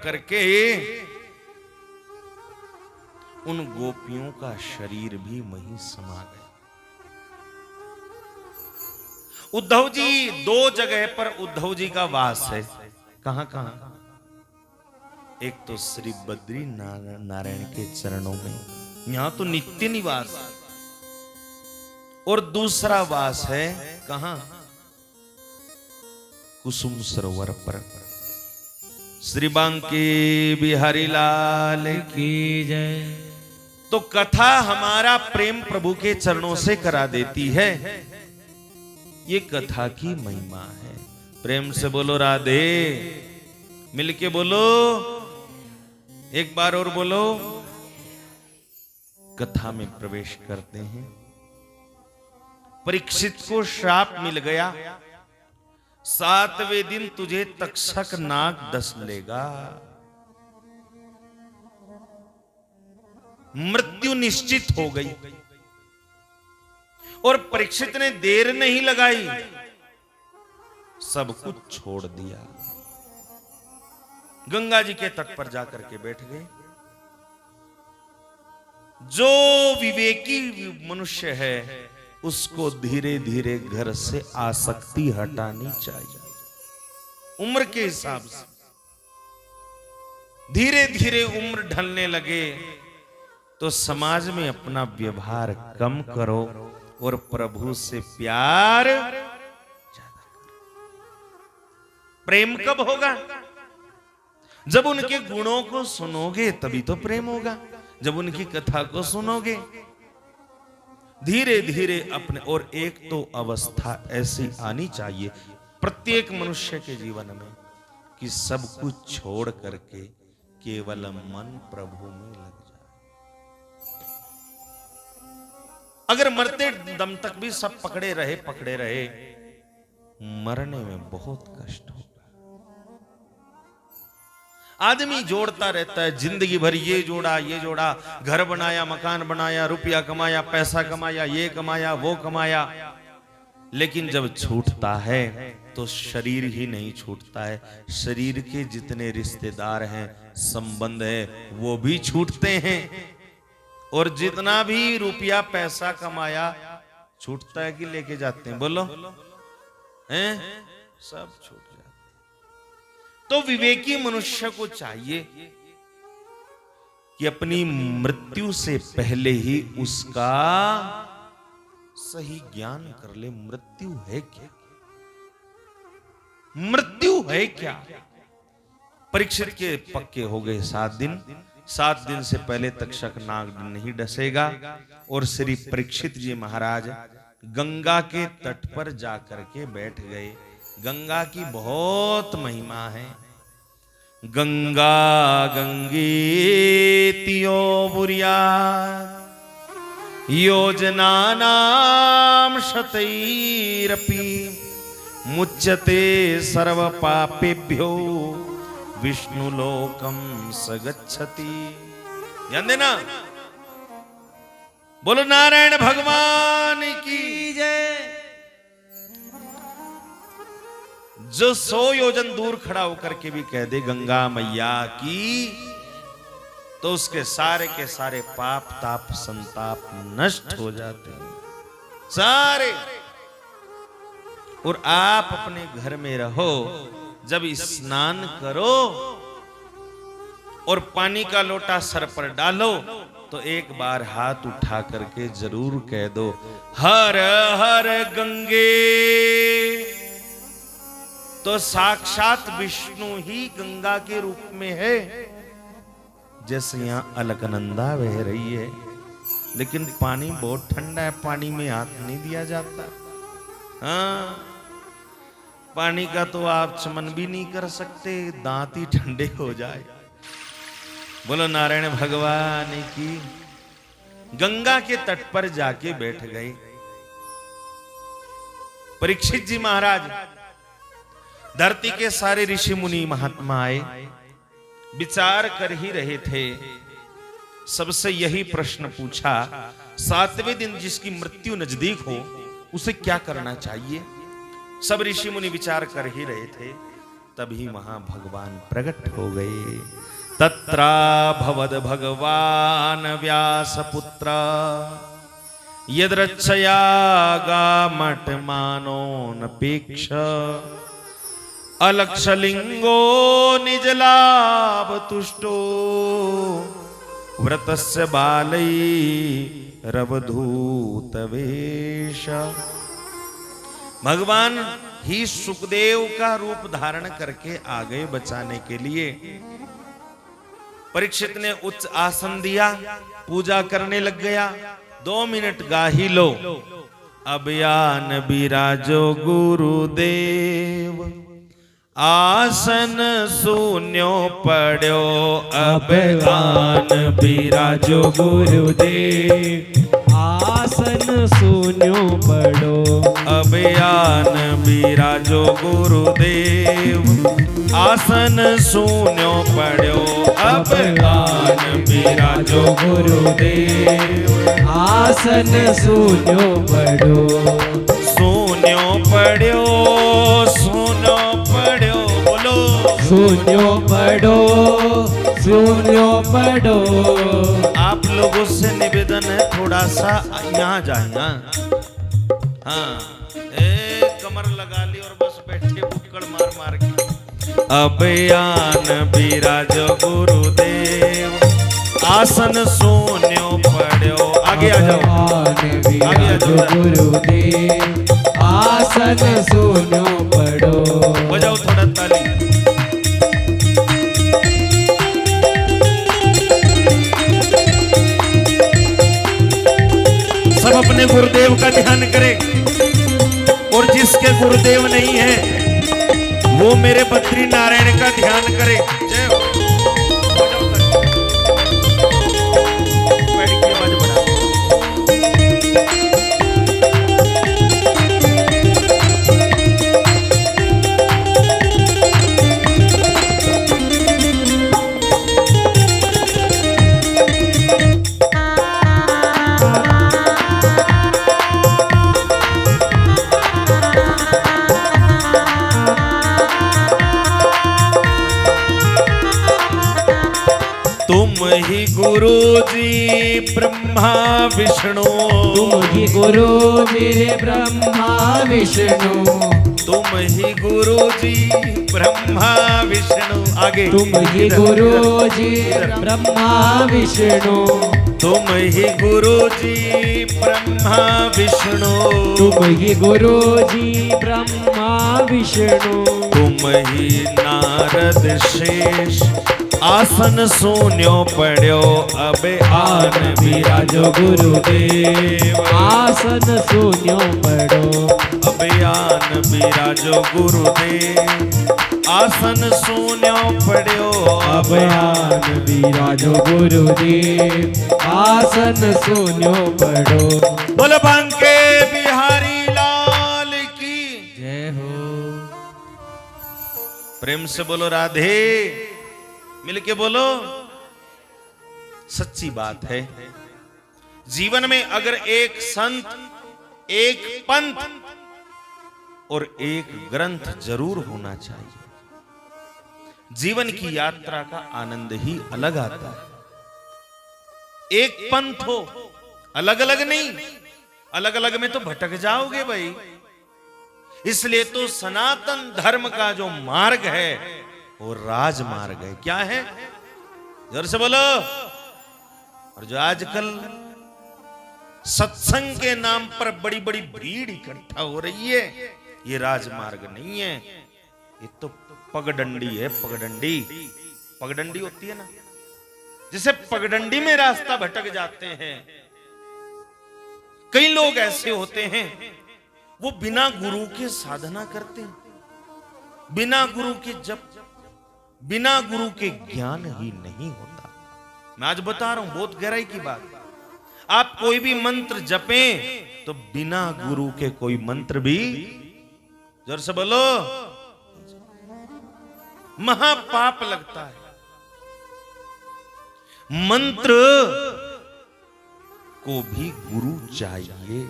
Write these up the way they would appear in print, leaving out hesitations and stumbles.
होकर के उन गोपियों का शरीर भी वहीं समा गया। उद्धव जी, दो जगह पर उद्धव जी का वास है। कहां कहां? एक तो श्री बद्री नारायण के चरणों में, यहां तो नित्य निवास, और दूसरा वास है कहां? कुसुम सरोवर पर। श्री बांके बिहारी लाल की जय। तो कथा हमारा प्रेम प्रभु के चरणों से करा देती है। ये कथा की महिमा है। प्रेम से बोलो राधे, मिलके बोलो, एक बार और बोलो। कथा में प्रवेश करते हैं। परीक्षित को श्राप मिल गया, 7वें दिन तुझे तक्षक नाग डस लेगा। मृत्यु निश्चित हो गई और परीक्षित ने देर नहीं लगाई, सब कुछ छोड़ दिया, गंगा जी के तट पर जाकर के बैठ गए। जो विवेकी मनुष्य है उसको धीरे धीरे घर से आसक्ति हटानी चाहिए। उम्र के हिसाब से धीरे धीरे उम्र ढलने लगे तो समाज में अपना व्यवहार कम करो और प्रभु से प्यार ज्यादा करो। प्रेम कब होगा? जब उनके गुणों को सुनोगे तभी तो प्रेम होगा। जब उनकी कथा को सुनोगे धीरे धीरे अपने, और एक तो अवस्था ऐसी आनी चाहिए प्रत्येक मनुष्य के जीवन में कि सब कुछ छोड़ करके केवल मन प्रभु में लग जाए। अगर मरते दम तक भी सब पकड़े रहे, मरने में बहुत कष्ट होगा। आदमी जोड़ता रहता है जिंदगी भर, ये जोड़ा, घर बनाया, मकान बनाया, रुपया कमाया, पैसा कमाया, ये कमाया, वो कमाया, लेकिन जब छूटता है तो शरीर ही नहीं छूटता है, शरीर के जितने रिश्तेदार हैं, संबंध है, वो भी छूटते हैं। और जितना भी रुपया पैसा कमाया छूटता है कि लेके जाते हैं? बोलो, हैं? सब छूट जाते हैं। तो विवेकी मनुष्य को चाहिए कि अपनी मृत्यु से पहले ही उसका सही ज्ञान कर ले। मृत्यु है क्या? मृत्यु है क्या? परीक्षित के पक्के हो गए 7 दिन। 7 दिन से पहले तक्षक नाग नहीं डसेगा। और श्री परीक्षित जी महाराज गंगा के तट पर जाकर के बैठ गए। गंगा की बहुत महिमा है। गंगा गंगेतियो बुरिया योजना नाम शतैरपि मुच्यते सर्व पापेभ्यो विष्णु लोकम सगच्छति। ध्यान देना, बोलो नारायण भगवान की जय। जो 100 योजन दूर खड़ा होकर के भी कह दे गंगा मैया की, तो उसके सारे के सारे पाप ताप संताप नष्ट हो जाते हैं सारे। और आप अपने घर में रहो, जब स्नान करो और पानी का लोटा सर पर डालो तो एक बार हाथ उठा करके जरूर कह दो, हर हर गंगे। तो साक्षात विष्णु ही गंगा के रूप में है। जैसे यहां अलकनंदा बह रही है, लेकिन पानी बहुत ठंडा है, पानी में हाथ नहीं दिया जाता। हाँ, पानी का तो आप चमन भी नहीं कर सकते, दांत ही ठंडे हो जाए। बोलो नारायण भगवान की। गंगा के तट पर जाके बैठ गए परीक्षित जी महाराज। धरती के सारे ऋषि मुनि महात्मा आए, विचार कर ही रहे थे। सबसे यही प्रश्न पूछा, 7वें दिन जिसकी मृत्यु नजदीक हो उसे क्या करना चाहिए? सब ऋषि मुनि विचार कर ही रहे थे। तभी वहां भगवान प्रकट हो गए। तत्रा भवद भगवान व्यासपुत्र यद्रक्षया गामट मानो नपेक्ष अलक्षलिंगो निजलाभ तुष्टो व्रतस्य बालै रवधूत वेश। भगवान ही सुखदेव का रूप धारण करके आ गए बचाने के लिए। परीक्षित ने उच्च आसन दिया, पूजा करने लग गया। 2 मिनट गा ही लो। अब यान बिराजो गुरुदेव आसन शून्यो पड़ो। अब आन बिराजो गुरुदेव आसन शून्यो पड़ो। अब यान बिराजो गुरुदेव आसन शून्यो पड़ो। अब आन बिराजो गुरुदेव आसन शून्यो पड़ो। शून्यो पड़ो, शून्यो पड़ो, बोलो शून्यो पड़ो, शून्यो पड़ो। आप लोगों से निवेदन है थोड़ा सा यहाँ जाए। हाँ, कमर लगा ली और बस बैठे बुक्कड़ मार मार के। अब यान बिराजो गुरुदेव आसन शून्यो पड़ो। आगे आ जाओ, आगे आ जाओ। गुरुदेव आसन शून्यो पड़ो। बजाओ थोड़ा ताली। सब अपने गुरुदेव का ध्यान करें और जिसके गुरुदेव नहीं है वो मेरे बद्री नारायण का ध्यान करे। जय हो। बैठ के आवाज बढ़ा। तुम ही गुरु जी ब्रह्मा विष्णु। तुम ही गुरु जी ब्रह्मा विष्णु। तुम ही गुरु जी ब्रह्मा विष्णु। आगे। तुम ही गुरु जी ब्रह्मा विष्णु। तुम ही गुरु जी ब्रह्मा विष्णु। तुम ही गुरु जी ब्रह्मा विष्णु। तुम ही नारद शेष आसन शून्यो पड़ो। अब आन बिराजो गुरुदेव आसन शून्यो पड़ो। अब आन बिराजो गुरुदेव आसन शून्यो पड़ो। अब आन बिराजो गुरुदेव आसन शून्यो पड़ो। बोल बांके बिहारी लाल की जय हो। प्रेम से बोलो राधे। मिलके बोलो। सच्ची बात है, जीवन में अगर एक संत, एक पंथ और एक ग्रंथ जरूर होना चाहिए। जीवन की यात्रा का आनंद ही अलग आता है। एक पंथ हो, अलग अलग नहीं। अलग अलग में तो भटक जाओगे भाई। इसलिए तो सनातन धर्म का जो मार्ग है वो राजमार्ग है। क्या है? जोर से बोलो। और जो आजकल सत्संग के नाम पर बड़ी बड़ी भीड़ इकट्ठा हो रही है, ये राजमार्ग नहीं है, ये तो पगडंडी है। पगडंडी, पगडंडी होती है ना, जिसे पगडंडी में रास्ता भटक जाते हैं। कई लोग ऐसे होते हैं, वो बिना गुरु के साधना करते हैं, बिना गुरु के जप, बिना गुरु के ज्ञान ही नहीं होता। मैं आज बता रहा हूं बहुत गहराई की बात। आप कोई भी मंत्र जपें तो बिना गुरु के कोई मंत्र भी, जोर से बोलो, महापाप लगता है। मंत्र को भी गुरु चाहिए।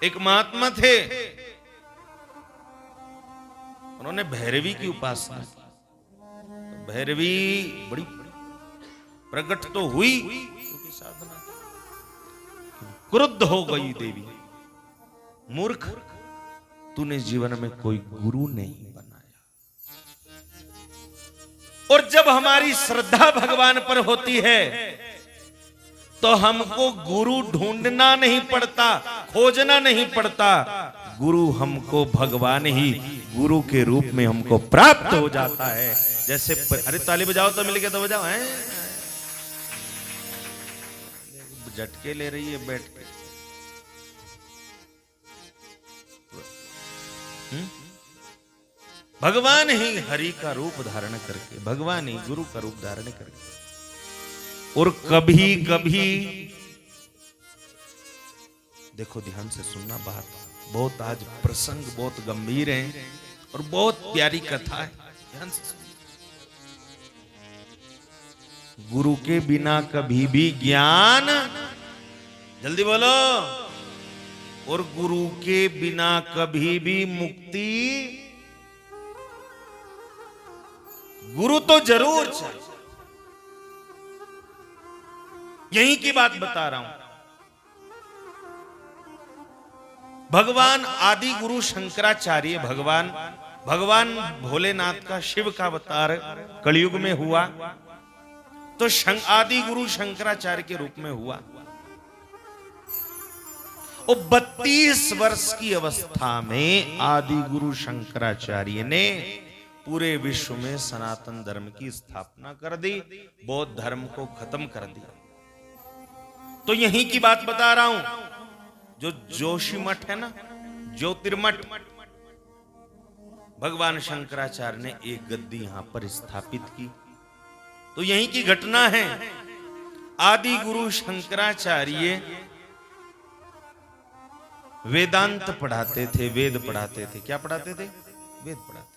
एक महात्मा थे, उन्होंने भैरवी की उपासना की। भैरवी बड़ी प्रकट तो हुई, क्योंकि साधना की। क्रुद्ध हो गई देवी, मूर्ख, तूने जीवन में कोई गुरु नहीं बनाया। और जब हमारी श्रद्धा भगवान पर होती है तो हमको गुरु ढूंढना नहीं पड़ता, खोजना नहीं पड़ता। गुरु हमको भगवान ही गुरु के रूप में हमको प्राप्त हो जाता है। जैसे अरे ताली बजाओ तो मिल के तो बजाओ हैं, झटके ले रही है बैठ के। भगवान ही हरि का रूप धारण करके, भगवान ही गुरु का रूप धारण करके। और कभी कभी देखो, ध्यान से सुनना, बात बहुत आज प्रसंग बहुत गंभीर है और बहुत प्यारी कथा है, ध्यान से सुनना। गुरु के बिना कभी भी ज्ञान, जल्दी बोलो, और गुरु के बिना कभी भी मुक्ति, गुरु तो जरूर चाहिए। यही की बात बता रहा हूं। भगवान आदि गुरु शंकराचार्य, भगवान भोलेनाथ का, शिव का अवतार कलयुग में हुआ तो आदि गुरु शंकराचार्य के रूप में हुआ। और 32 वर्ष की अवस्था में आदि गुरु शंकराचार्य ने पूरे विश्व में सनातन धर्म की स्थापना कर दी, बौद्ध धर्म को खत्म कर दिया। तो यही की बात बता रहा हूं। जो जोशी मठ है ना, ज्योतिर्मठ, भगवान शंकराचार्य ने एक गद्दी यहां पर स्थापित की। तो यही की घटना है। आदि गुरु शंकराचार्य वेदांत पढ़ाते थे, वेद पढ़ाते थे। क्या पढ़ाते थे? वेद पढ़ाते।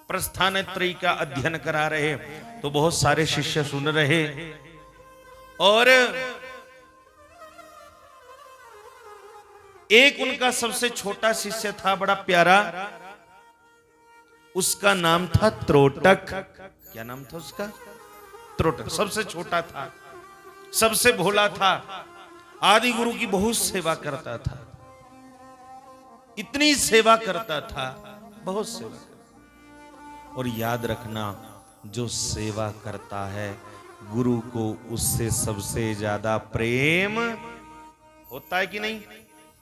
प्रस्थानत्रयी का अध्ययन करा रहे, तो बहुत सारे शिष्य सुन रहे। और एक उनका सबसे छोटा शिष्य था, बड़ा प्यारा, उसका नाम था त्रोटक। क्या नाम था उसका? त्रोटक। सबसे छोटा था, सबसे भोला था, आदि गुरु की बहुत सेवा करता था। इतनी सेवा करता था, बहुत सेवा करता। और याद रखना, जो सेवा करता है गुरु को उससे सबसे ज्यादा प्रेम होता है कि नहीं?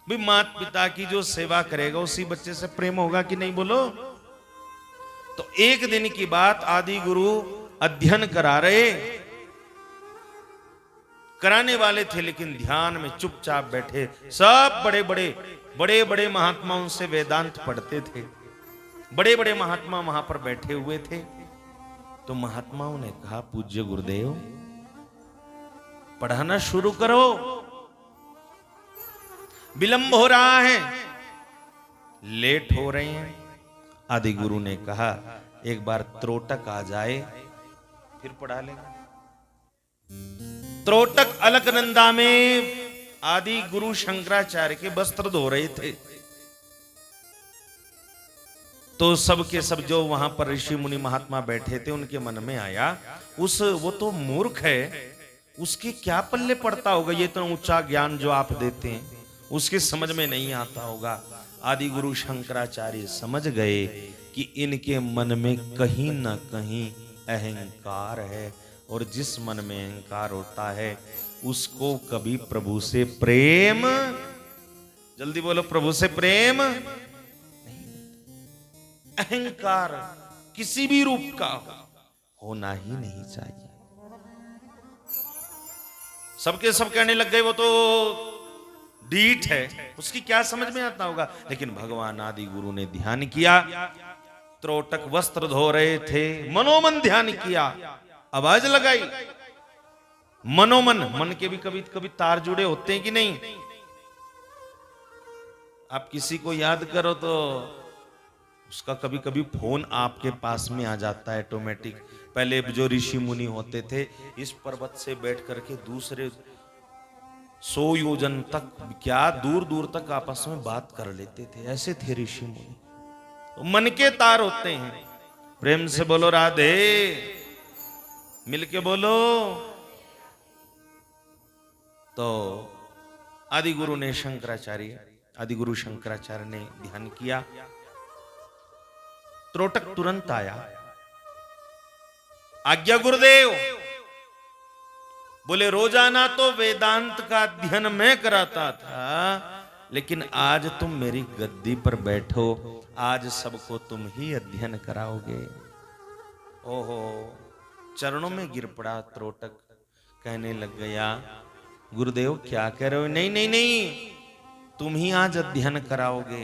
भी माता पिता की जो सेवा करेगा उसी बच्चे से प्रेम होगा कि नहीं, बोलो? तो एक दिन की बात, आदि गुरु अध्ययन करा रहे, कराने वाले थे, लेकिन ध्यान में चुपचाप बैठे। सब बड़े बड़े महात्मा उनसे वेदांत पढ़ते थे। बड़े बड़े महात्मा वहां पर बैठे हुए थे। तो महात्माओं ने कहा, पूज्य गुरुदेव, पढ़ाना शुरू करो, विलंब हो रहा है, लेट हो रहे हैं। आदि गुरु ने कहा, एक बार त्रोटक आ जाए फिर पढ़ा लेंगे। त्रोटक अलकनंदा में आदि गुरु शंकराचार्य के वस्त्र धो रहे थे। तो सब के सब जो वहां पर ऋषि मुनि महात्मा बैठे थे, उनके मन में आया, वो तो मूर्ख है, उसके क्या पल्ले पड़ता होगा ये तो ऊंचा ज्ञान जो आप देते हैं, उसके समझ में नहीं आता होगा। आदि गुरु शंकराचार्य समझ गए कि इनके मन में कहीं ना कहीं अहंकार है, और जिस मन में अहंकार होता है उसको कभी प्रभु से प्रेम, जल्दी बोलो, प्रभु से प्रेम नहीं। अहंकार किसी भी रूप का होना ही नहीं चाहिए। सबके सब कहने लग गए वो तो डीठ है, उसकी क्या समझ में आता होगा। लेकिन भगवान आदि गुरु ने ध्यान किया, त्रोटक वस्त्र धो रहे थे, मनोमन ध्यान किया, आवाज लगाई, मनोमन। मन के भी कभी कभी तार जुड़े होते हैं कि नहीं? आप किसी को याद करो तो उसका कभी कभी फोन आपके पास में आ जाता है ऑटोमेटिक। पहले जो ऋषि मुनि होते थे, इस पर्वत से बैठ करके दूसरे 100 योजन तक, क्या दूर दूर तक आपस में बात कर लेते थे। ऐसे थे ऋषि मुनि, तो मन के तार होते हैं। प्रेम से बोलो राधे, मिलके बोलो। तो आदि गुरु ने आदि गुरु शंकराचार्य ने ध्यान किया। त्रोटक तुरंत आया, आज्ञा गुरुदेव। बोले रोजाना तो वेदांत का अध्ययन मैं कराता था, लेकिन आज तुम मेरी गद्दी पर बैठो, आज सबको तुम ही अध्ययन कराओगे। ओहो, चरणों में गिर पड़ा त्रोटक, कहने लग गया गुरुदेव क्या कह रहे हो? नहीं नहीं नहीं, तुम ही आज अध्ययन कराओगे,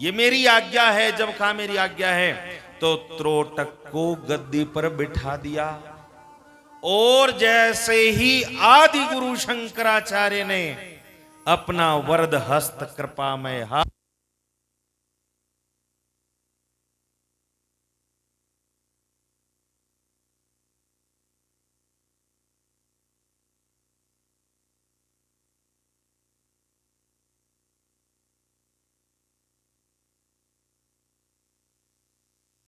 ये मेरी आज्ञा है। जब कहा मेरी आज्ञा है, तो त्रोटक को गद्दी पर बिठा दिया। और जैसे ही आदि गुरु शंकराचार्य ने अपना वरद हस्त कृपामय हाथ